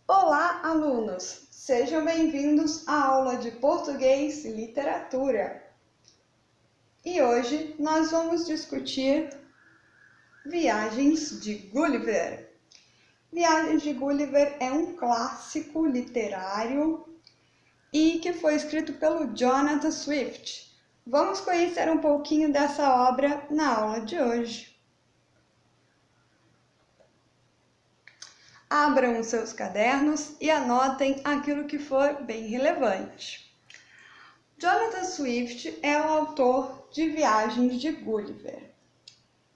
Olá, alunos! Sejam bem-vindos à aula de Português e Literatura. E hoje nós vamos discutir Viagens de Gulliver. Viagens de Gulliver é um clássico literário e que foi escrito pelo Jonathan Swift. Vamos conhecer um pouquinho dessa obra na aula de hoje. Abram os seus cadernos e anotem aquilo que for bem relevante. Jonathan Swift é o autor de Viagens de Gulliver.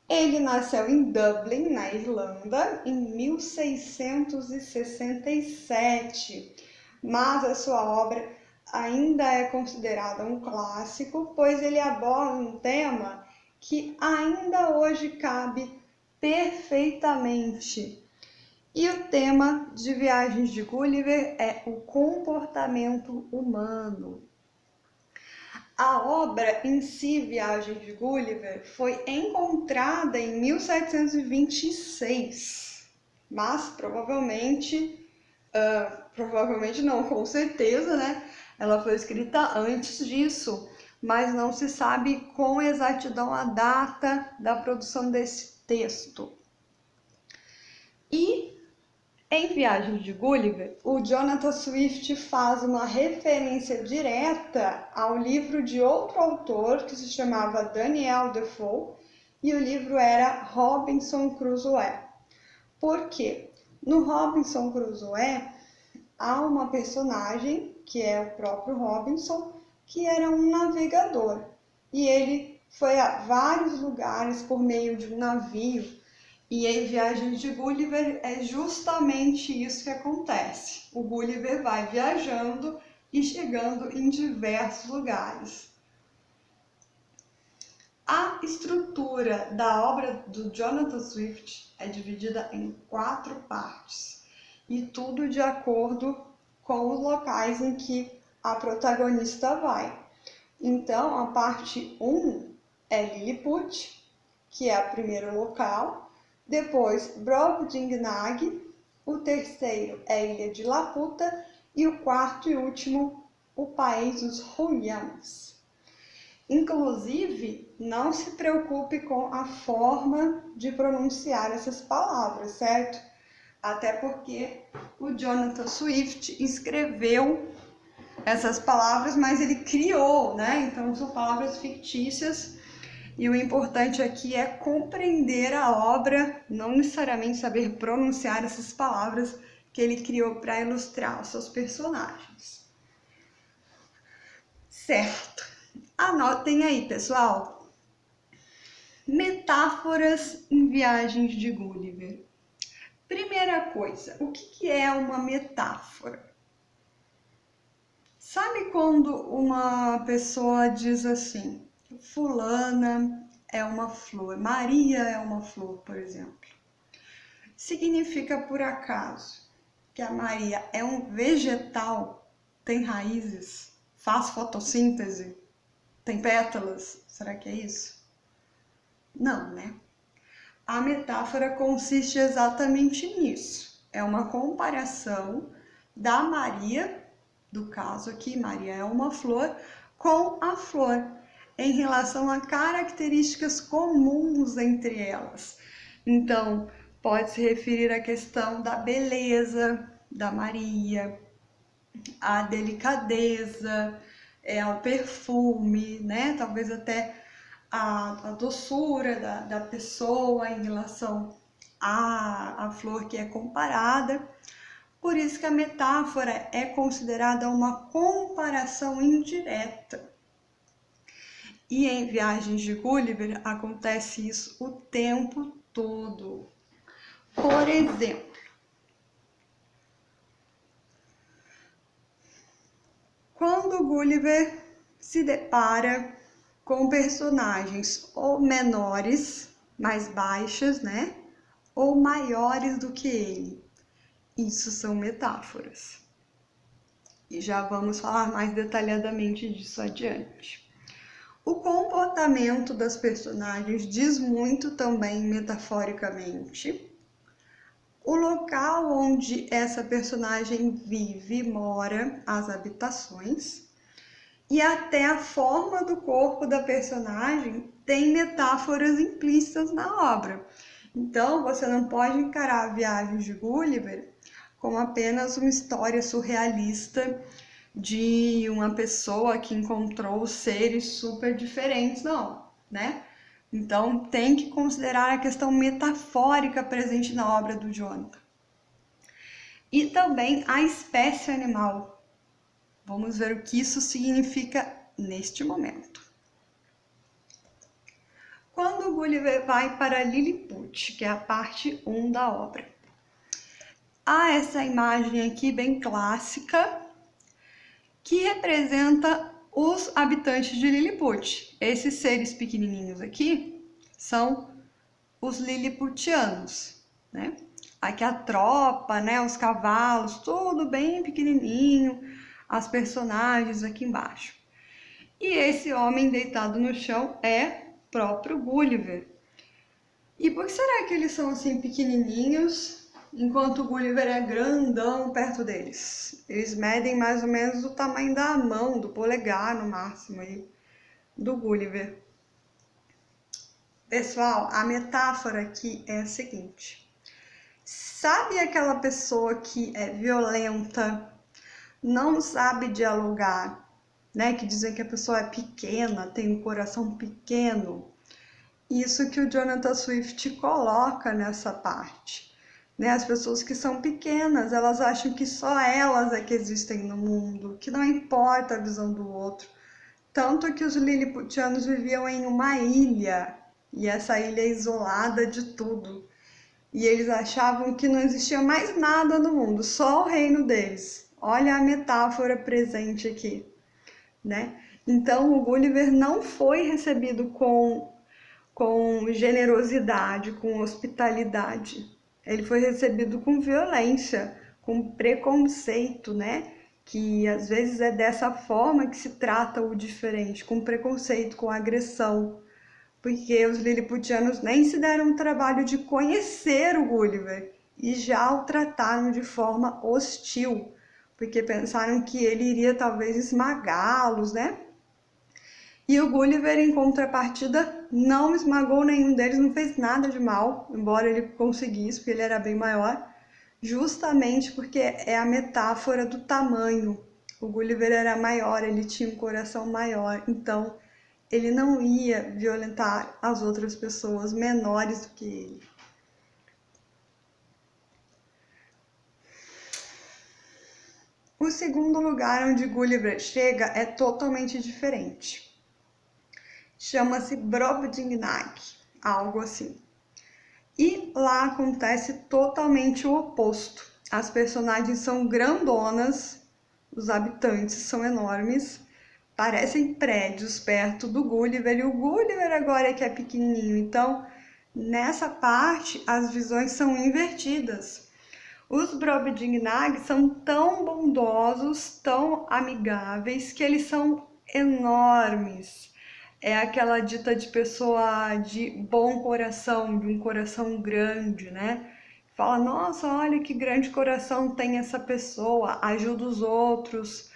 Ele nasceu em Dublin, na Irlanda, em 1667, mas a sua obra ainda é considerada um clássico, pois ele aborda um tema que ainda hoje cabe perfeitamente. E o tema de Viagens de Gulliver é o comportamento humano. A obra em si, Viagens de Gulliver, foi encontrada em 1726, mas provavelmente não, com certeza, né? Ela foi escrita antes disso, mas não se sabe com exatidão a data da produção desse texto. E em Viagens de Gulliver, o Jonathan Swift faz uma referência direta ao livro de outro autor que se chamava Daniel Defoe, e o livro era Robinson Crusoe. Por quê? No Robinson Crusoe há uma personagem, que é o próprio Robinson, que era um navegador, e ele foi a vários lugares por meio de um navio. E em Viagens de Gulliver é justamente isso que acontece. O Gulliver vai viajando e chegando em diversos lugares. A estrutura da obra do Jonathan Swift é dividida em 4 partes, e tudo de acordo com os locais em que a protagonista vai. Então, a parte 1 é Lilliput, que é o primeiro local. Depois, Brobdingnag, o terceiro é a Ilha de Laputa e o quarto e último, o País dos Royans. Inclusive, não se preocupe com a forma de pronunciar essas palavras, certo? Até porque o Jonathan Swift escreveu essas palavras, mas ele criou, né? Então são palavras fictícias. E o importante aqui é compreender a obra, não necessariamente saber pronunciar essas palavras que ele criou para ilustrar os seus personagens. Certo. Anotem aí, pessoal. Metáforas em Viagens de Gulliver. Primeira coisa, o que é uma metáfora? Sabe quando uma pessoa diz assim: fulana é uma flor, Maria é uma flor, por exemplo? Significa, por acaso, que a Maria é um vegetal, tem raízes, faz fotossíntese, tem pétalas? Será que é isso? Não, né? A metáfora consiste exatamente nisso. É uma comparação da Maria, do caso aqui, Maria é uma flor, com a flor, em relação a características comuns entre elas. Então, pode se referir à questão da beleza da Maria, à delicadeza, ao perfume, né? Talvez até a doçura da pessoa em relação à flor que é comparada. Por isso que a metáfora é considerada uma comparação indireta. E em Viagens de Gulliver acontece isso o tempo todo. Por exemplo, quando Gulliver se depara com personagens ou menores, mais baixas, né? Ou maiores do que ele. Isso são metáforas. E já vamos falar mais detalhadamente disso adiante. O comportamento das personagens diz muito também metaforicamente. o local onde essa personagem vive, mora, as habitações, e até a forma do corpo da personagem tem metáforas implícitas na obra. Então, você não pode encarar a Viagem de Gulliver como apenas uma história surrealista de uma pessoa que encontrou seres super diferentes, não, né? Então, tem que considerar a questão metafórica presente na obra do Jonathan. E também a espécie animal. Vamos ver o que isso significa neste momento. Quando Gulliver vai para Lilliput, que é a parte 1 da obra, há essa imagem aqui bem clássica que representa os habitantes de Lilliput. Esses seres pequenininhos aqui são os liliputianos, né? Aqui a tropa, né, os cavalos, tudo bem pequenininho, as personagens aqui embaixo. E esse homem deitado no chão é próprio Gulliver. E por que será que eles são assim pequenininhos, enquanto o Gulliver é grandão perto deles? Eles medem mais ou menos o tamanho da mão, do polegar no máximo aí, do Gulliver. Pessoal, a metáfora aqui é a seguinte. Sabe aquela pessoa que é violenta, não sabe dialogar, né? Que dizem que a pessoa é pequena, tem um coração pequeno. Isso que o Jonathan Swift coloca nessa parte. Né? As pessoas que são pequenas, elas acham que só elas é que existem no mundo, que não importa a visão do outro. Tanto que os liliputianos viviam em uma ilha, e essa ilha é isolada de tudo. E eles achavam que não existia mais nada no mundo, só o reino deles. Olha a metáfora presente aqui, né? Então o Gulliver não foi recebido com generosidade, com hospitalidade. Ele foi recebido com violência, com preconceito, né? Que às vezes é dessa forma que se trata o diferente, com preconceito, com agressão. Porque os liliputianos nem se deram o trabalho de conhecer o Gulliver e já o trataram de forma hostil, porque pensaram que ele iria talvez esmagá-los, né? E o Gulliver, em contrapartida, não esmagou nenhum deles, não fez nada de mal, embora ele conseguisse, porque ele era bem maior, justamente porque é a metáfora do tamanho. O Gulliver era maior, ele tinha um coração maior, então ele não ia violentar as outras pessoas menores do que ele. O segundo lugar onde Gulliver chega é totalmente diferente. Chama-se Brobdingnag, algo assim. E lá acontece totalmente o oposto. As personagens são grandonas, os habitantes são enormes, parecem prédios perto do Gulliver, e o Gulliver agora é que é pequenininho. Então, nessa parte, as visões são invertidas. Os Brobdingnag são tão bondosos, tão amigáveis, que eles são enormes. É aquela dita de pessoa de bom coração, de um coração grande, né? Fala, nossa, olha que grande coração tem essa pessoa, ajuda os outros,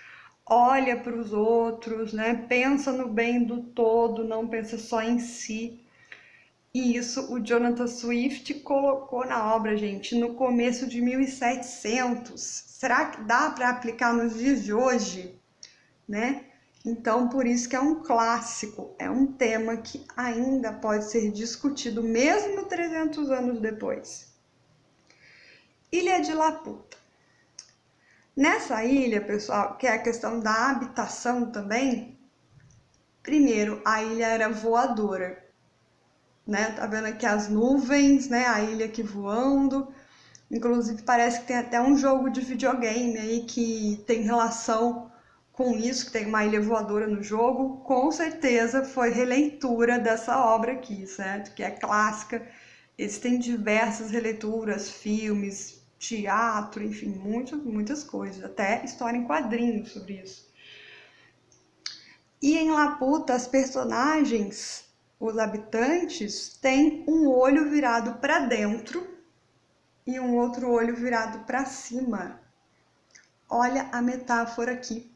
olha para os outros, né? Pensa no bem do todo, não pensa só em si. E isso o Jonathan Swift colocou na obra, gente, no começo de 1700. Será que dá para aplicar nos dias de hoje, né? Então, por isso que é um clássico, é um tema que ainda pode ser discutido mesmo 300 anos depois. Ilha de Laputa. Nessa ilha, pessoal, que é a questão da habitação também, primeiro, a ilha era voadora, né? Tá vendo aqui as nuvens, né? A ilha aqui voando. Inclusive, parece que tem até um jogo de videogame aí que tem relação com isso, que tem uma ilha voadora no jogo. Com certeza foi releitura dessa obra aqui, certo? Que é clássica. Existem diversas releituras, filmes, teatro, enfim, muitas coisas, até história em quadrinhos sobre isso. E em Laputa, as personagens, os habitantes, têm um olho virado para dentro e um outro olho virado para cima. Olha a metáfora aqui.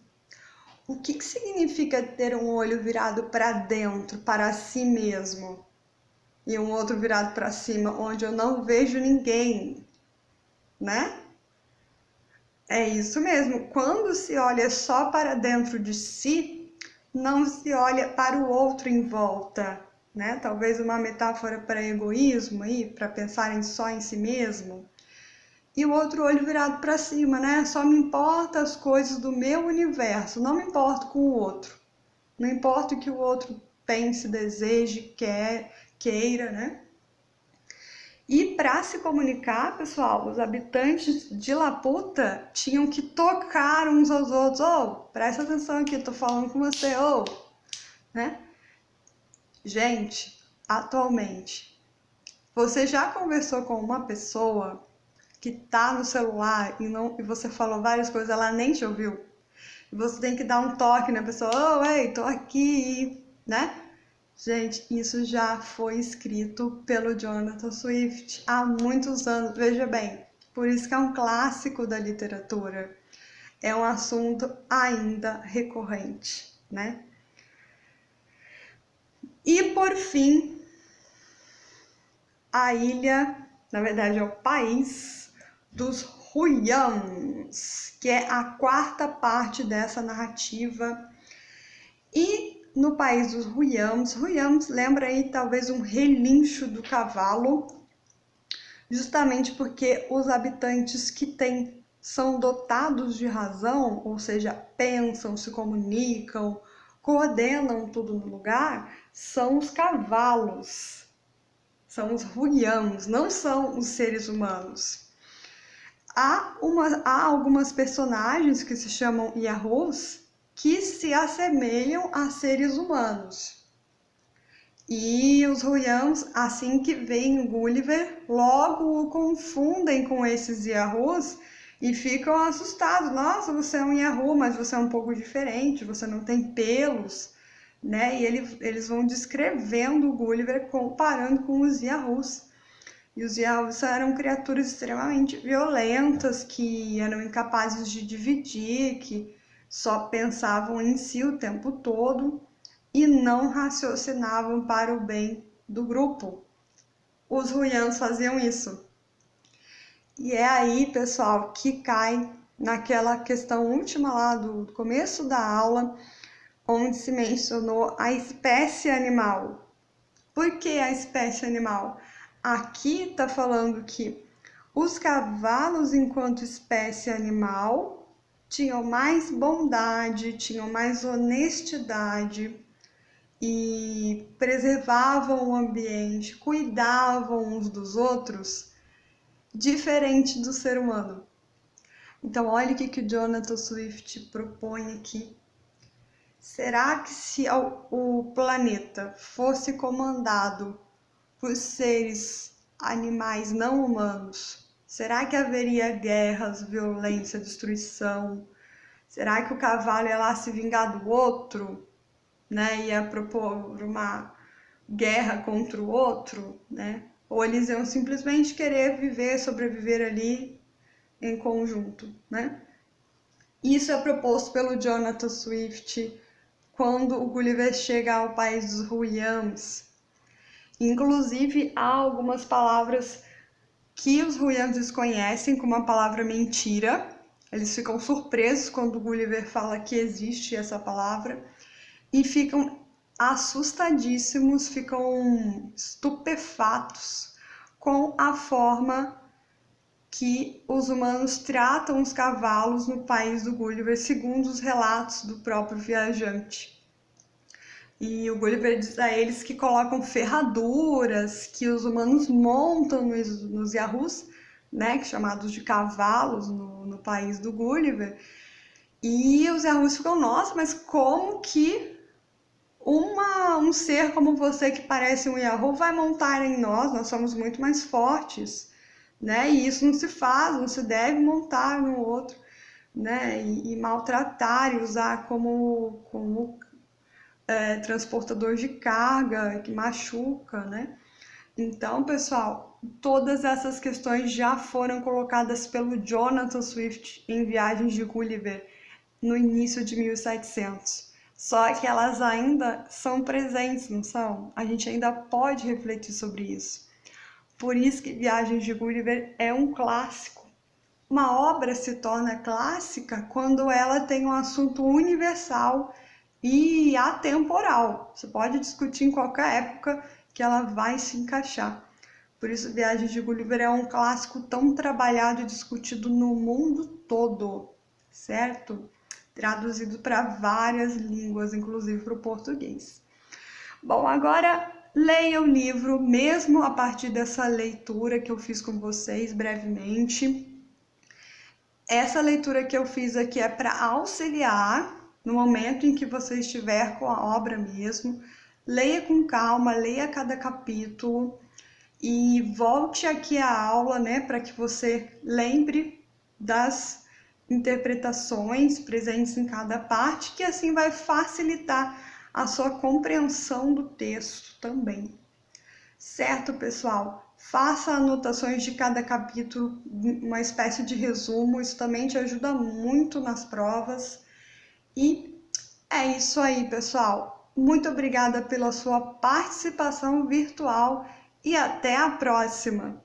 O que significa ter um olho virado para dentro, para si mesmo, e um outro virado para cima, onde eu não vejo ninguém, né? É isso mesmo. Quando se olha só para dentro de si, não se olha para o outro em volta, né? Talvez uma metáfora para egoísmo aí, para pensarem só em si mesmo. E o outro olho virado para cima, né? Só me importa as coisas do meu universo, não me importo com o outro. Não importa o que o outro pense, deseje, queira, né? E para se comunicar, pessoal, os habitantes de Laputa tinham que tocar uns aos outros. Oh, presta atenção aqui, tô falando com você, oh, né? Gente, atualmente, você já conversou com uma pessoa que tá no celular e você falou várias coisas, ela nem te ouviu? E você tem que dar um toque na pessoa, oh, ei, tô aqui, né? Gente, isso já foi escrito pelo Jonathan Swift há muitos anos, veja bem, por isso que é um clássico da literatura. É um assunto ainda recorrente, né? E por fim, a ilha, na verdade é o país dos Huyans, que é a quarta parte dessa narrativa. E no país dos Huyans lembra aí talvez um relincho do cavalo, justamente porque os habitantes que são dotados de razão, ou seja, pensam, se comunicam, coordenam tudo no lugar, são os cavalos, são os Huyans, não são os seres humanos. Há algumas personagens que se chamam Yahoos que se assemelham a seres humanos. E os Huyans, assim que veem Gulliver, logo o confundem com esses Yahoos e ficam assustados. Nossa, você é um Yahoo, mas você é um pouco diferente, você não tem pelos, né? E eles vão descrevendo o Gulliver comparando com os Yahoos. E os Yahoos eram criaturas extremamente violentas, que eram incapazes de dividir, que só pensavam em si o tempo todo e não raciocinavam para o bem do grupo. Os Huyans faziam isso. E é aí, pessoal, que cai naquela questão última lá do começo da aula, onde se mencionou a espécie animal. Por que a espécie animal? Aqui está falando que os cavalos, enquanto espécie animal, tinham mais bondade, tinham mais honestidade e preservavam o ambiente, cuidavam uns dos outros, diferente do ser humano. Então, olha o que o Jonathan Swift propõe aqui. Será que se o planeta fosse comandado por seres animais não humanos, será que haveria guerras, violência, destruição? Será que o cavalo ia lá se vingar do outro, né? Ia propor uma guerra contra o outro, né? Ou eles iam simplesmente querer viver, sobreviver ali em conjunto, né? Isso é proposto pelo Jonathan Swift quando o Gulliver chega ao país dos Huyans. Inclusive, há algumas palavras que os Huyans desconhecem, como a palavra mentira. Eles ficam surpresos quando o Gulliver fala que existe essa palavra e ficam assustadíssimos, ficam estupefatos com a forma que os humanos tratam os cavalos no país do Gulliver, segundo os relatos do próprio viajante. E o Gulliver diz a eles que colocam ferraduras que os humanos montam nos Yahoos, né, chamados de cavalos no país do Gulliver. E os Yahoos ficam, nossa, mas como que um ser como você que parece um Yahoo vai montar em nós? Nós somos muito mais fortes, né? E isso não se faz, não se deve montar no outro, né? E maltratar e usar como transportador de carga, que machuca, né? Então, pessoal, todas essas questões já foram colocadas pelo Jonathan Swift em Viagens de Gulliver no início de 1700. Só que elas ainda são presentes, não são? A gente ainda pode refletir sobre isso. Por isso que Viagens de Gulliver é um clássico. Uma obra se torna clássica quando ela tem um assunto universal e atemporal. Você pode discutir em qualquer época que ela vai se encaixar. Por isso, Viagens de Gulliver é um clássico tão trabalhado e discutido no mundo todo, certo? Traduzido para várias línguas, inclusive para o português. Bom, agora leia o livro, mesmo a partir dessa leitura que eu fiz com vocês brevemente. Essa leitura que eu fiz aqui é para auxiliar no momento em que você estiver com a obra mesmo. Leia com calma, leia cada capítulo e volte aqui à aula, né, para que você lembre das interpretações presentes em cada parte, que assim vai facilitar a sua compreensão do texto também. Certo, pessoal? Faça anotações de cada capítulo, uma espécie de resumo, isso também te ajuda muito nas provas. E é isso aí, pessoal. Muito obrigada pela sua participação virtual e até a próxima!